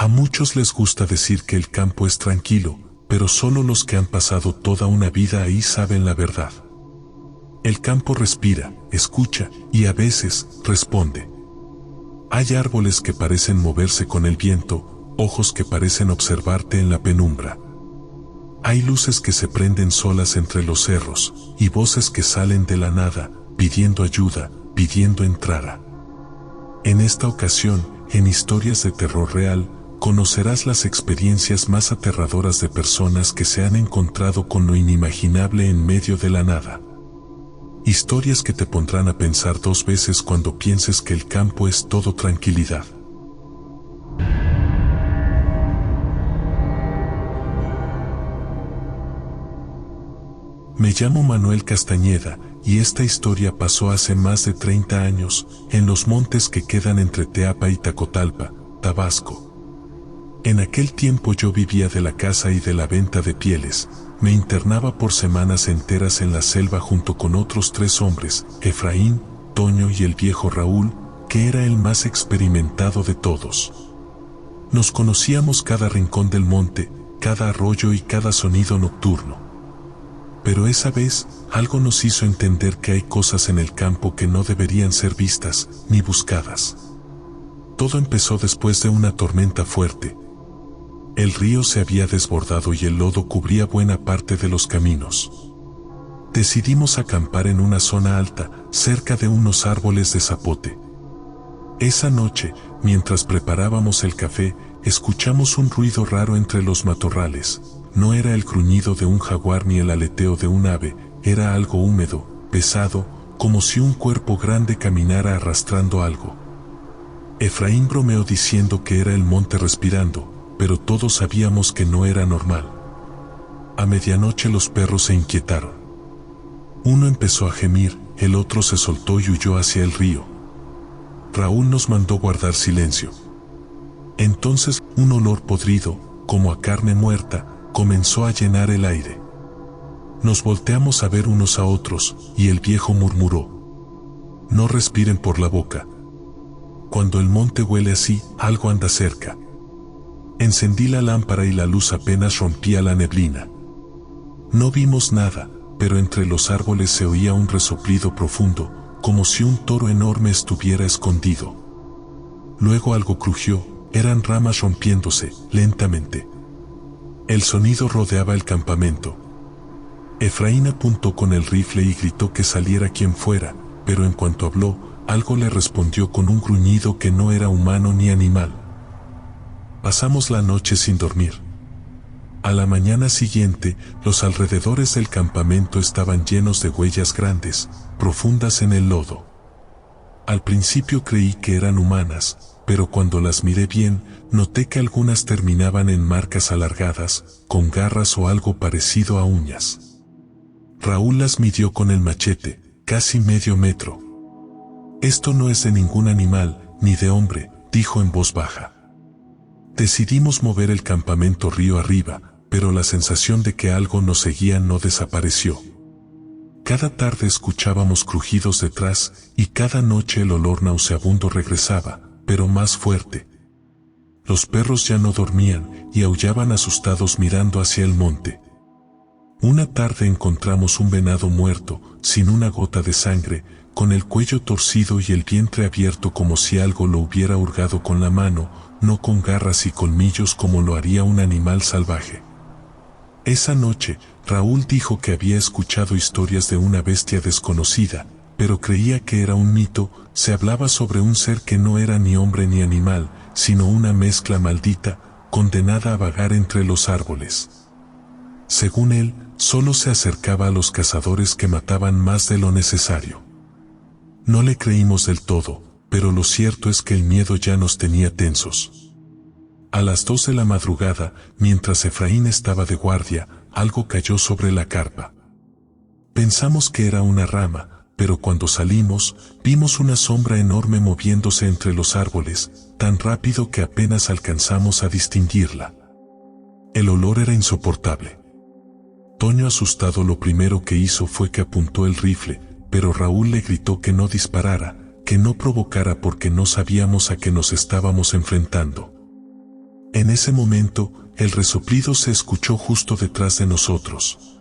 A muchos les gusta decir que el campo es tranquilo, pero solo los que han pasado toda una vida ahí saben la verdad. El campo respira, escucha y a veces responde. Hay árboles que parecen moverse con el viento, ojos que parecen observarte en la penumbra. Hay luces que se prenden solas entre los cerros y voces que salen de la nada, pidiendo ayuda, pidiendo entrada. En esta ocasión, en Historias de Terror Real, conocerás las experiencias más aterradoras de personas que se han encontrado con lo inimaginable en medio de la nada. Historias que te pondrán a pensar 2 veces cuando pienses que el campo es todo tranquilidad. Me llamo Manuel Castañeda y esta historia pasó hace más de 30 años en los montes que quedan entre Teapa y Tacotalpa, Tabasco. En aquel tiempo yo vivía de la caza y de la venta de pieles. Me internaba por semanas enteras en la selva junto con otros 3 hombres, Efraín, Toño y el viejo Raúl, que era el más experimentado de todos. Nos conocíamos cada rincón del monte, cada arroyo y cada sonido nocturno. Pero esa vez, algo nos hizo entender que hay cosas en el campo que no deberían ser vistas ni buscadas. Todo empezó después de una tormenta fuerte. El río se había desbordado y el lodo cubría buena parte de los caminos. Decidimos acampar en una zona alta, cerca de unos árboles de zapote. Esa noche, mientras preparábamos el café, escuchamos un ruido raro entre los matorrales. No era el gruñido de un jaguar ni el aleteo de un ave, era algo húmedo, pesado, como si un cuerpo grande caminara arrastrando algo. Efraín bromeó diciendo que era el monte respirando, pero todos sabíamos que no era normal. A medianoche los perros se inquietaron. Uno empezó a gemir, el otro se soltó y huyó hacia el río. Raúl nos mandó guardar silencio. Entonces, un olor podrido, como a carne muerta, comenzó a llenar el aire. Nos volteamos a ver unos a otros, y el viejo murmuró: no respiren por la boca. Cuando el monte huele así, algo anda cerca. Encendí la lámpara y la luz apenas rompía la neblina. No vimos nada, pero entre los árboles se oía un resoplido profundo, como si un toro enorme estuviera escondido. Luego algo crujió, eran ramas rompiéndose, lentamente. El sonido rodeaba el campamento. Efraín apuntó con el rifle y gritó que saliera quien fuera, pero en cuanto habló, algo le respondió con un gruñido que no era humano ni animal. Pasamos la noche sin dormir. A la mañana siguiente, los alrededores del campamento estaban llenos de huellas grandes, profundas en el lodo. Al principio creí que eran humanas, pero cuando las miré bien, noté que algunas terminaban en marcas alargadas, con garras o algo parecido a uñas. Raúl las midió con el machete, casi medio metro. Esto no es de ningún animal, ni de hombre, dijo en voz baja. Decidimos mover el campamento río arriba, pero la sensación de que algo nos seguía no desapareció. Cada tarde escuchábamos crujidos detrás y cada noche el olor nauseabundo regresaba, pero más fuerte. Los perros ya no dormían y aullaban asustados mirando hacia el monte. Una tarde encontramos un venado muerto, sin una gota de sangre, con el cuello torcido y el vientre abierto como si algo lo hubiera hurgado con la mano, no con garras y colmillos como lo haría un animal salvaje. Esa noche, Raúl dijo que había escuchado historias de una bestia desconocida, pero creía que era un mito. Se hablaba sobre un ser que no era ni hombre ni animal, sino una mezcla maldita, condenada a vagar entre los árboles. Según él, solo se acercaba a los cazadores que mataban más de lo necesario. No le creímos del todo, pero lo cierto es que el miedo ya nos tenía tensos. A las 2 de la madrugada, mientras Efraín estaba de guardia, algo cayó sobre la carpa. Pensamos que era una rama, pero cuando salimos, vimos una sombra enorme moviéndose entre los árboles, tan rápido que apenas alcanzamos a distinguirla. El olor era insoportable. Toño, asustado, lo primero que hizo fue que apuntó el rifle, pero Raúl le gritó que no disparara, que no provocara porque no sabíamos a qué nos estábamos enfrentando. ese momento, el resoplido se escuchó justo detrás de nosotros.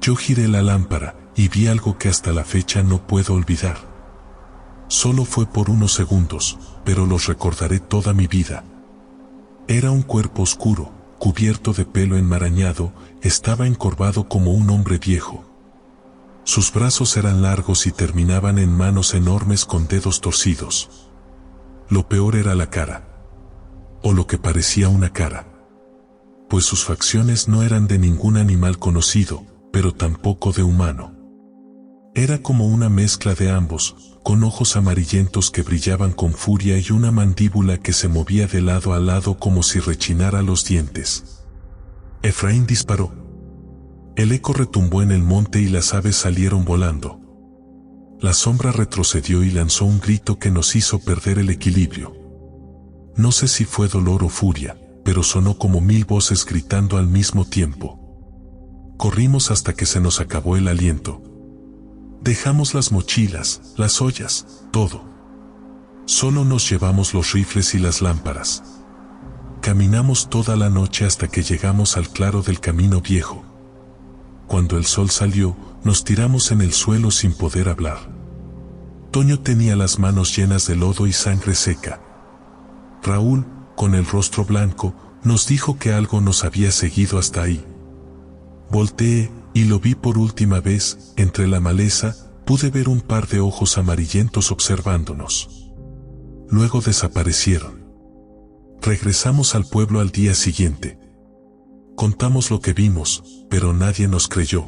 Yo giré la lámpara y vi algo que hasta la fecha no puedo olvidar. Solo fue por unos segundos, pero los recordaré toda mi vida. Era un cuerpo oscuro, cubierto de pelo enmarañado, estaba encorvado como un hombre viejo. Sus brazos eran largos y terminaban en manos enormes con dedos torcidos. Lo peor era la cara. O lo que parecía una cara. Pues sus facciones no eran de ningún animal conocido, pero tampoco de humano. Era como una mezcla de ambos, con ojos amarillentos que brillaban con furia y una mandíbula que se movía de lado a lado como si rechinara los dientes. Efraín disparó. El eco retumbó en el monte y las aves salieron volando. La sombra retrocedió y lanzó un grito que nos hizo perder el equilibrio. No sé si fue dolor o furia, pero sonó como 1000 voces gritando al mismo tiempo. Corrimos hasta que se nos acabó el aliento. Dejamos las mochilas, las ollas, todo. Solo nos llevamos los rifles y las lámparas. Caminamos toda la noche hasta que llegamos al claro del camino viejo. Cuando el sol salió, nos tiramos en el suelo sin poder hablar. Toño tenía las manos llenas de lodo y sangre seca. Raúl, con el rostro blanco, nos dijo que algo nos había seguido hasta ahí. Volteé, y lo vi por última vez, entre la maleza, pude ver un par de ojos amarillentos observándonos. Luego desaparecieron. Regresamos al pueblo al día siguiente. Contamos lo que vimos, pero nadie nos creyó.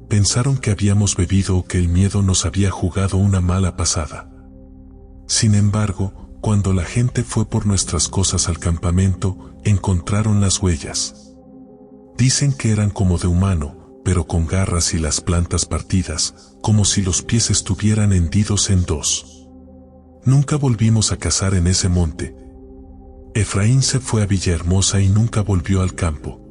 Pensaron que habíamos bebido o que el miedo nos había jugado una mala pasada. Sin embargo, cuando la gente fue por nuestras cosas al campamento, encontraron las huellas. Dicen que eran como de humano, pero con garras y las plantas partidas, como si los pies estuvieran hendidos en dos. Nunca volvimos a cazar en ese monte. Efraín se fue a Villahermosa y nunca volvió al campo.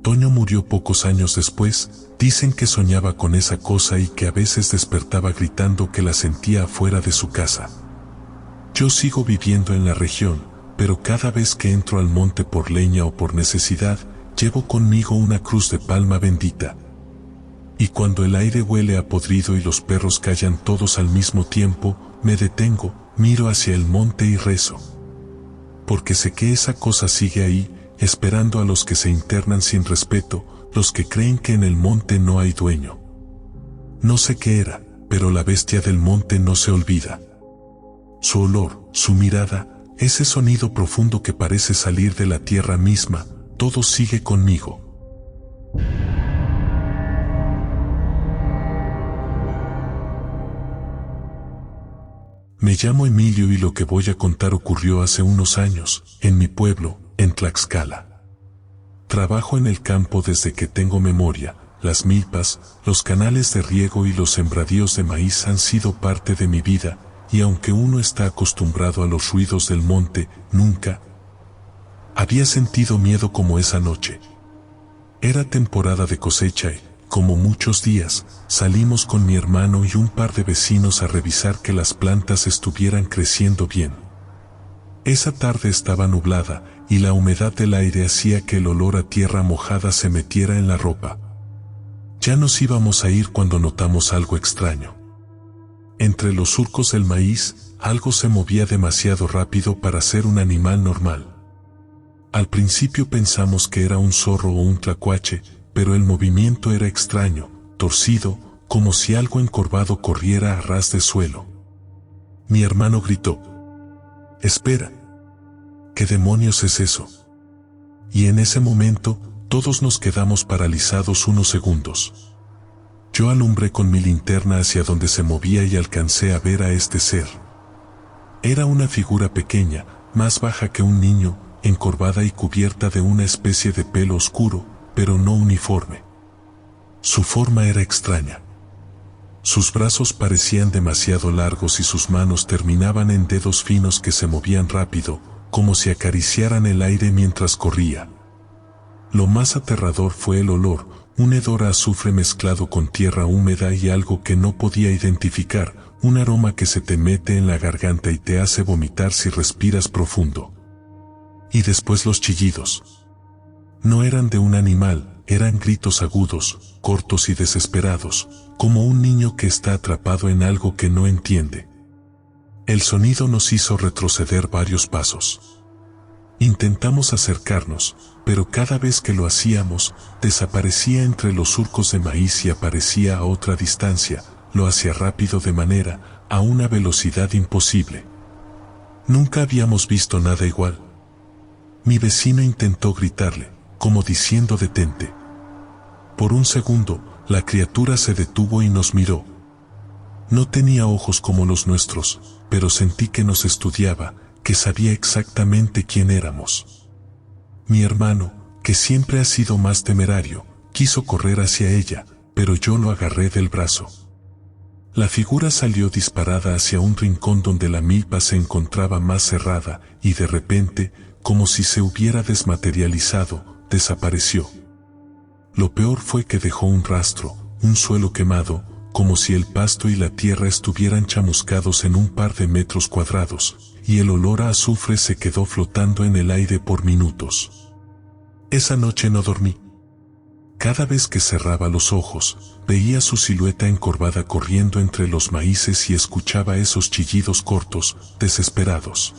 Toño murió pocos años después, dicen que soñaba con esa cosa y que a veces despertaba gritando que la sentía afuera de su casa. Yo sigo viviendo en la región, pero cada vez que entro al monte por leña o por necesidad, llevo conmigo una cruz de palma bendita. Y cuando el aire huele a podrido y los perros callan todos al mismo tiempo, me detengo, miro hacia el monte y rezo. Porque sé que esa cosa sigue ahí, esperando a los que se internan sin respeto, los que creen que en el monte no hay dueño. No sé qué era, pero la bestia del monte no se olvida. Su olor, su mirada, ese sonido profundo que parece salir de la tierra misma, todo sigue conmigo. Me llamo Emilio y lo que voy a contar ocurrió hace unos años, en mi pueblo, en Tlaxcala. Trabajo en el campo desde que tengo memoria. Las milpas, los canales de riego y los sembradíos de maíz han sido parte de mi vida, y aunque uno está acostumbrado a los ruidos del monte, nunca había sentido miedo como esa noche. Era temporada de cosecha y, como muchos días, salimos con mi hermano y un par de vecinos a revisar que las plantas estuvieran creciendo bien. Esa tarde estaba nublada, y la humedad del aire hacía que el olor a tierra mojada se metiera en la ropa. Ya nos íbamos a ir cuando notamos algo extraño. Entre los surcos del maíz, algo se movía demasiado rápido para ser un animal normal. Al principio pensamos que era un zorro o un tlacuache, pero el movimiento era extraño, torcido, como si algo encorvado corriera a ras de suelo. Mi hermano gritó: «¡Espera! ¿Qué demonios es eso?». Y en ese momento, todos nos quedamos paralizados unos segundos. Yo alumbré con mi linterna hacia donde se movía y alcancé a ver a este ser. Era una figura pequeña, más baja que un niño, encorvada y cubierta de una especie de pelo oscuro, pero no uniforme. Su forma era extraña. Sus brazos parecían demasiado largos y sus manos terminaban en dedos finos que se movían rápido, como si acariciaran el aire mientras corría. Lo más aterrador fue el olor, un hedor a azufre mezclado con tierra húmeda y algo que no podía identificar, un aroma que se te mete en la garganta y te hace vomitar si respiras profundo. y después los chillidos. No eran de un animal, eran gritos agudos, cortos y desesperados, como un niño que está atrapado en algo que no entiende. El sonido nos hizo retroceder varios pasos. Intentamos acercarnos, pero cada vez que lo hacíamos, desaparecía entre los surcos de maíz y aparecía a otra distancia, lo hacía rápido de manera, a una velocidad imposible. Nunca habíamos visto nada igual. Mi vecino intentó gritarle, como diciendo detente. Por un segundo, la criatura se detuvo y nos miró. No tenía ojos como los nuestros, pero sentí que nos estudiaba, que sabía exactamente quién éramos. Mi hermano, que siempre ha sido más temerario, quiso correr hacia ella, pero yo lo agarré del brazo. La figura salió disparada hacia un rincón donde la milpa se encontraba más cerrada y de repente, como si se hubiera desmaterializado, desapareció. Lo peor fue que dejó un rastro, un suelo quemado, como si el pasto y la tierra estuvieran chamuscados en un par de metros cuadrados, y el olor a azufre se quedó flotando en el aire por minutos. Esa noche no dormí. Cada vez que cerraba los ojos, veía su silueta encorvada corriendo entre los maíces y escuchaba esos chillidos cortos, desesperados.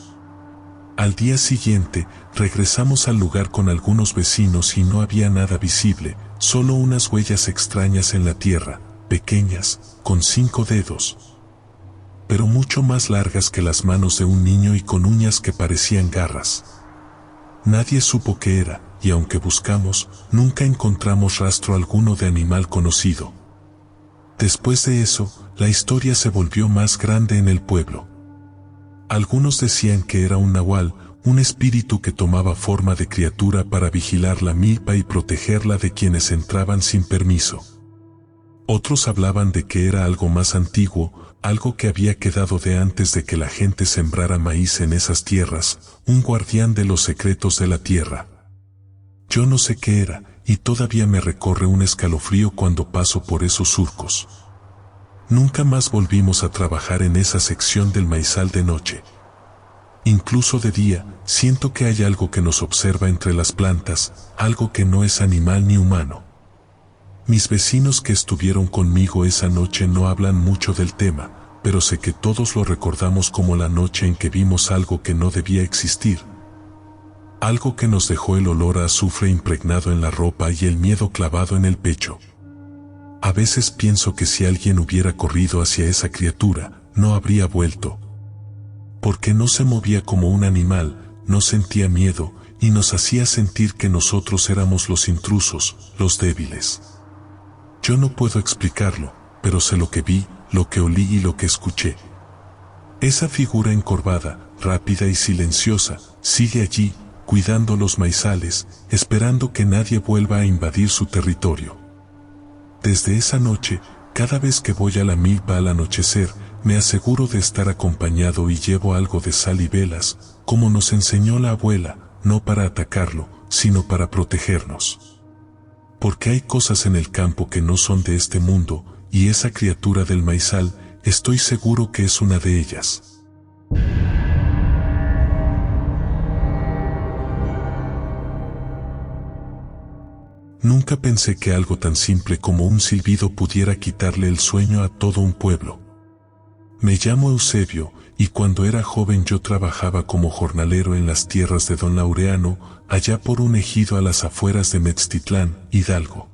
Al día siguiente, regresamos al lugar con algunos vecinos y no había nada visible, solo unas huellas extrañas en la tierra, pequeñas, con 5 dedos, pero mucho más largas que las manos de un niño y con uñas que parecían garras. Nadie supo qué era, y aunque buscamos, nunca encontramos rastro alguno de animal conocido. Después de eso, la historia se volvió más grande en el pueblo. Algunos decían que era un nahual, un espíritu que tomaba forma de criatura para vigilar la milpa y protegerla de quienes entraban sin permiso. Otros hablaban de que era algo más antiguo, algo que había quedado de antes de que la gente sembrara maíz en esas tierras, un guardián de los secretos de la tierra. Yo no sé qué era, y todavía me recorre un escalofrío cuando paso por esos surcos. Nunca más volvimos a trabajar en esa sección del maizal de noche. Incluso de día, siento que hay algo que nos observa entre las plantas, algo que no es animal ni humano. Mis vecinos que estuvieron conmigo esa noche no hablan mucho del tema, pero sé que todos lo recordamos como la noche en que vimos algo que no debía existir. Algo que nos dejó el olor a azufre impregnado en la ropa y el miedo clavado en el pecho. A veces pienso que si alguien hubiera corrido hacia esa criatura, no habría vuelto. Porque no se movía como un animal, no sentía miedo, y nos hacía sentir que nosotros éramos los intrusos, los débiles. Yo no puedo explicarlo, pero sé lo que vi, lo que olí y lo que escuché. Esa figura encorvada, rápida y silenciosa, sigue allí, cuidando los maizales, esperando que nadie vuelva a invadir su territorio. Desde esa noche, cada vez que voy a la milpa al anochecer, me aseguro de estar acompañado y llevo algo de sal y velas, como nos enseñó la abuela, no para atacarlo, sino para protegernos. Porque hay cosas en el campo que no son de este mundo, y esa criatura del maizal, estoy seguro que es una de ellas. Nunca pensé que algo tan simple como un silbido pudiera quitarle el sueño a todo un pueblo. Me llamo Eusebio, y cuando era joven yo trabajaba como jornalero en las tierras de Don Laureano, allá por un ejido a las afueras de Metztitlán, Hidalgo.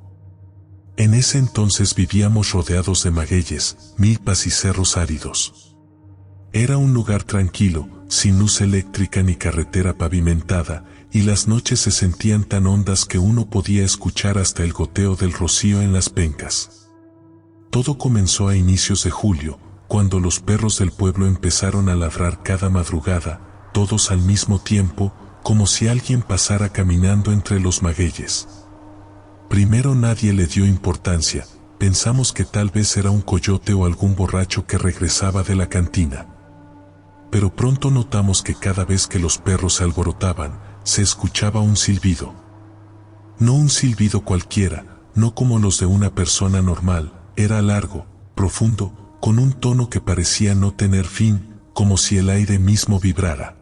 En ese entonces vivíamos rodeados de magueyes, milpas y cerros áridos. Era un lugar tranquilo, sin luz eléctrica ni carretera pavimentada, y las noches se sentían tan hondas que uno podía escuchar hasta el goteo del rocío en las pencas. Todo comenzó a inicios de julio, cuando los perros del pueblo empezaron a ladrar cada madrugada, todos al mismo tiempo, como si alguien pasara caminando entre los magueyes. Primero nadie le dio importancia, pensamos que tal vez era un coyote o algún borracho que regresaba de la cantina. Pero pronto notamos que cada vez que los perros se alborotaban, se escuchaba un silbido. No un silbido cualquiera, no como los de una persona normal, era largo, profundo, con un tono que parecía no tener fin, como si el aire mismo vibrara.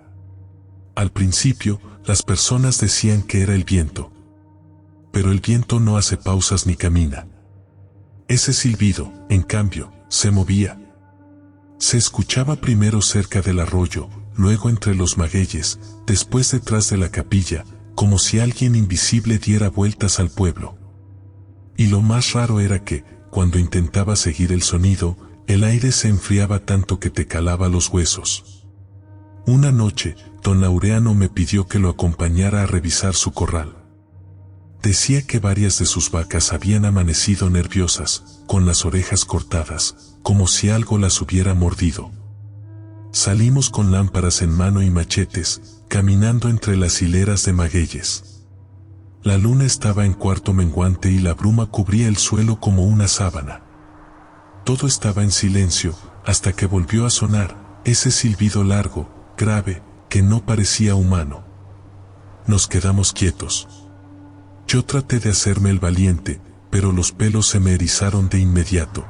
Al principio, Las personas decían que era el viento. Pero el viento no hace pausas ni camina. Ese silbido, en cambio, se movía. Se escuchaba primero cerca del arroyo, luego entre los magueyes, después detrás de la capilla, como si alguien invisible diera vueltas al pueblo. Y lo más raro era que, cuando intentaba seguir el sonido, el aire se enfriaba tanto que te calaba los huesos. Una noche, don Laureano me pidió que lo acompañara a revisar su corral. Decía que varias de sus vacas habían amanecido nerviosas, con las orejas cortadas, como si algo las hubiera mordido. Salimos con lámparas en mano y machetes, caminando entre las hileras de magueyes. La luna estaba en cuarto menguante y la bruma cubría el suelo como una sábana. Todo estaba en silencio, hasta que volvió a sonar, ese silbido largo, grave, que no parecía humano. Nos quedamos quietos. Yo traté de hacerme el valiente, pero los pelos se me erizaron de inmediato.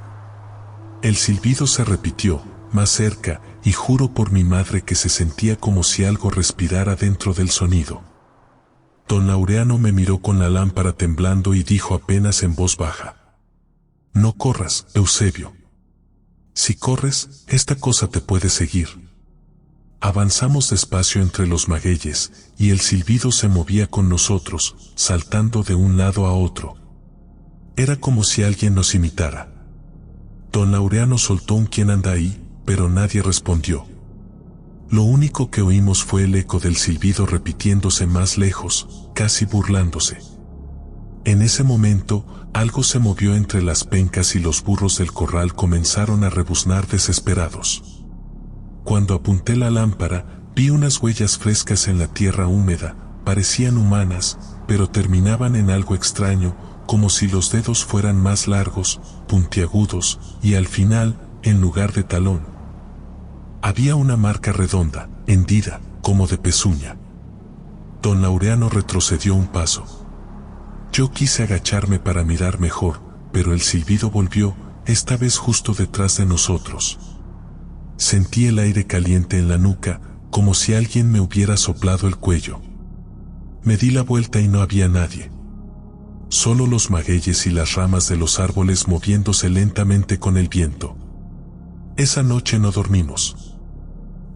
El silbido se repitió, más cerca, y juro por mi madre que se sentía como si algo respirara dentro del sonido. Don Laureano me miró con la lámpara temblando y dijo apenas en voz baja: «No corras, Eusebio. Si corres, esta cosa te puede seguir». Avanzamos despacio entre los magueyes, y el silbido se movía con nosotros, saltando de un lado a otro. Era como si alguien nos imitara. Don Laureano soltó un «¿Quién anda ahí?», pero nadie respondió. Lo único que oímos fue el eco del silbido repitiéndose más lejos, casi burlándose. En ese momento, algo se movió entre las pencas y los burros del corral comenzaron a rebuznar desesperados. Cuando apunté la lámpara, vi unas huellas frescas en la tierra húmeda, parecían humanas, pero terminaban en algo extraño, como si los dedos fueran más largos, puntiagudos, y al final, en lugar de talón, había una marca redonda, hendida, como de pezuña. Don Laureano retrocedió un paso. Yo quise agacharme para mirar mejor, pero el silbido volvió, esta vez justo detrás de nosotros. Sentí el aire caliente en la nuca, como si alguien me hubiera soplado el cuello. Me di la vuelta y no había nadie. Solo los magueyes y las ramas de los árboles moviéndose lentamente con el viento. Esa noche no dormimos.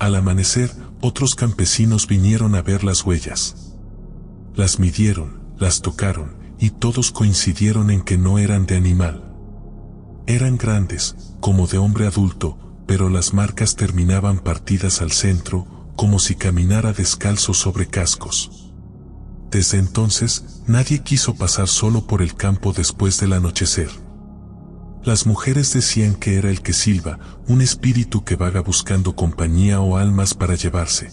Al amanecer, otros campesinos vinieron a ver las huellas. Las midieron, las tocaron, y todos coincidieron en que no eran de animal. Eran grandes, como de hombre adulto, pero las marcas terminaban partidas al centro, como si caminara descalzo sobre cascos. Desde entonces, nadie quiso pasar solo por el campo después del anochecer. Las mujeres decían que era el que silba, un espíritu que vaga buscando compañía o almas para llevarse.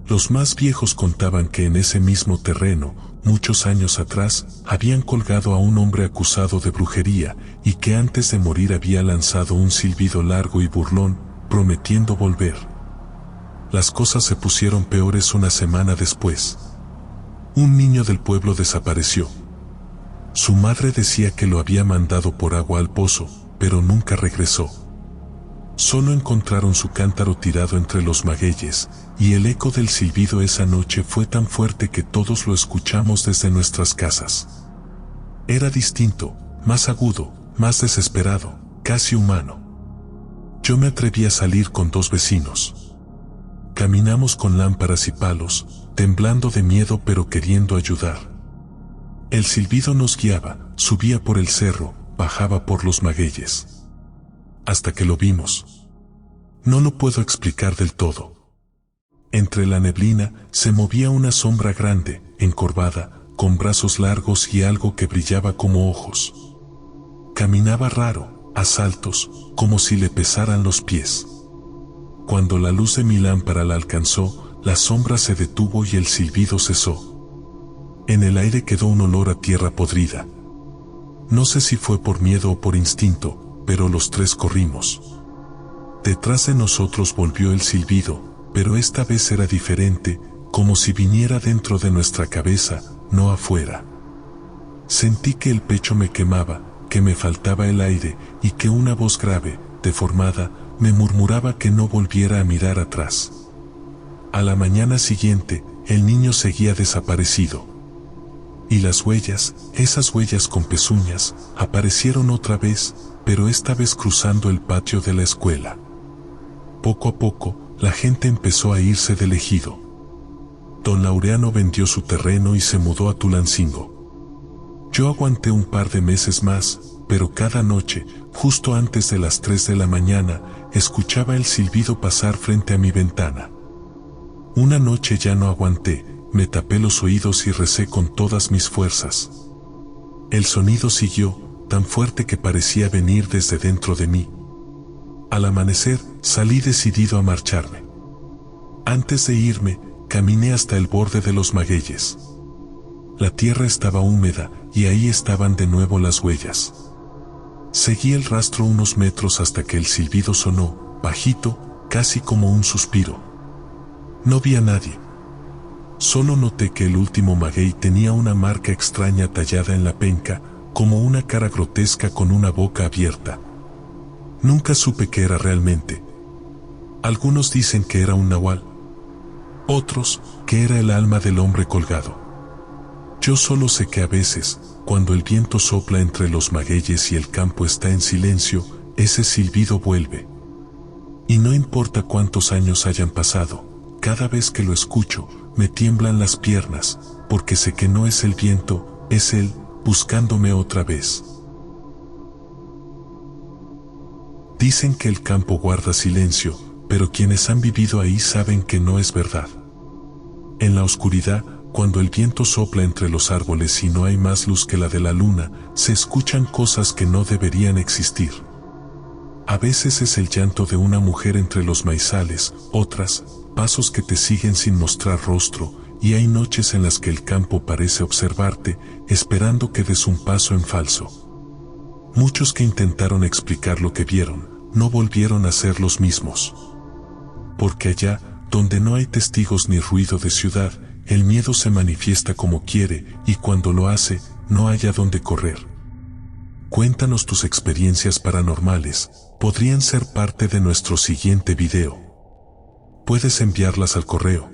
Los más viejos contaban que en ese mismo terreno, muchos años atrás, habían colgado a un hombre acusado de brujería, y que antes de morir había lanzado un silbido largo y burlón, prometiendo volver. Las cosas se pusieron peores una semana después. Un niño del pueblo desapareció. Su madre decía que lo había mandado por agua al pozo, pero nunca regresó. Solo encontraron su cántaro tirado entre los magueyes, y el eco del silbido esa noche fue tan fuerte que todos lo escuchamos desde nuestras casas. Era distinto, más agudo, más desesperado, casi humano. Yo me atreví a salir con 2 vecinos. Caminamos con lámparas y palos, temblando de miedo pero queriendo ayudar. El silbido nos guiaba, subía por el cerro, bajaba por los magueyes. Hasta que lo vimos. No lo puedo explicar del todo. Entre la neblina se movía una sombra grande, encorvada, con brazos largos y algo que brillaba como ojos. Caminaba raro, a saltos, como si le pesaran los pies. Cuando la luz de mi lámpara la alcanzó, la sombra se detuvo y el silbido cesó. En el aire quedó un olor a tierra podrida. No sé si fue por miedo o por instinto, pero los 3 corrimos. Detrás de nosotros volvió el silbido, pero esta vez era diferente, como si viniera dentro de nuestra cabeza, no afuera. Sentí que el pecho me quemaba, que me faltaba el aire, y que una voz grave, deformada, me murmuraba que no volviera a mirar atrás. A la mañana siguiente, el niño seguía desaparecido. Y las huellas, esas huellas con pezuñas, aparecieron otra vez, pero esta vez cruzando el patio de la escuela. Poco a poco, la gente empezó a irse del ejido. Don Laureano vendió su terreno y se mudó a Tulancingo. Yo aguanté un par de meses más, pero cada noche, justo antes de las 3 de la mañana, escuchaba el silbido pasar frente a mi ventana. Una noche ya no aguanté, me tapé los oídos y recé con todas mis fuerzas. El sonido siguió, tan fuerte que parecía venir desde dentro de mí. Al amanecer, salí decidido a marcharme. Antes de irme, caminé hasta el borde de los magueyes. La tierra estaba húmeda y ahí estaban de nuevo las huellas. Seguí el rastro unos metros hasta que el silbido sonó, bajito, casi como un suspiro. No vi a nadie. Solo noté que el último maguey tenía una marca extraña tallada en la penca, como una cara grotesca con una boca abierta. Nunca supe qué era realmente. Algunos dicen que era un nahual. Otros, que era el alma del hombre colgado. Yo solo sé que a veces, cuando el viento sopla entre los magueyes y el campo está en silencio, ese silbido vuelve. Y no importa cuántos años hayan pasado, cada vez que lo escucho, me tiemblan las piernas, porque sé que no es el viento, es él, buscándome otra vez. Dicen que el campo guarda silencio, pero quienes han vivido ahí saben que no es verdad. En la oscuridad, cuando el viento sopla entre los árboles y no hay más luz que la de la luna, se escuchan cosas que no deberían existir. A veces es el llanto de una mujer entre los maizales, otras, pasos que te siguen sin mostrar rostro, y hay noches en las que el campo parece observarte, esperando que des un paso en falso. Muchos que intentaron explicar lo que vieron, no volvieron a ser los mismos. Porque allá, donde no hay testigos ni ruido de ciudad, el miedo se manifiesta como quiere, y cuando lo hace, no hay a dónde correr. Cuéntanos tus experiencias paranormales, podrían ser parte de nuestro siguiente video. Puedes enviarlas al correo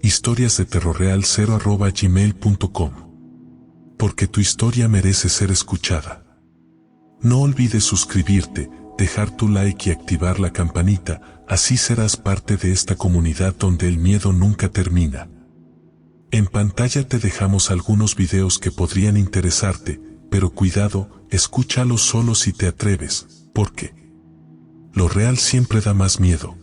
historiasdeterrorreal0@gmail.com, porque tu historia merece ser escuchada. No olvides suscribirte, dejar tu like y activar la campanita, así serás parte de esta comunidad donde el miedo nunca termina. En pantalla te dejamos algunos videos que podrían interesarte, pero cuidado, escúchalos solo si te atreves, porque lo real siempre da más miedo.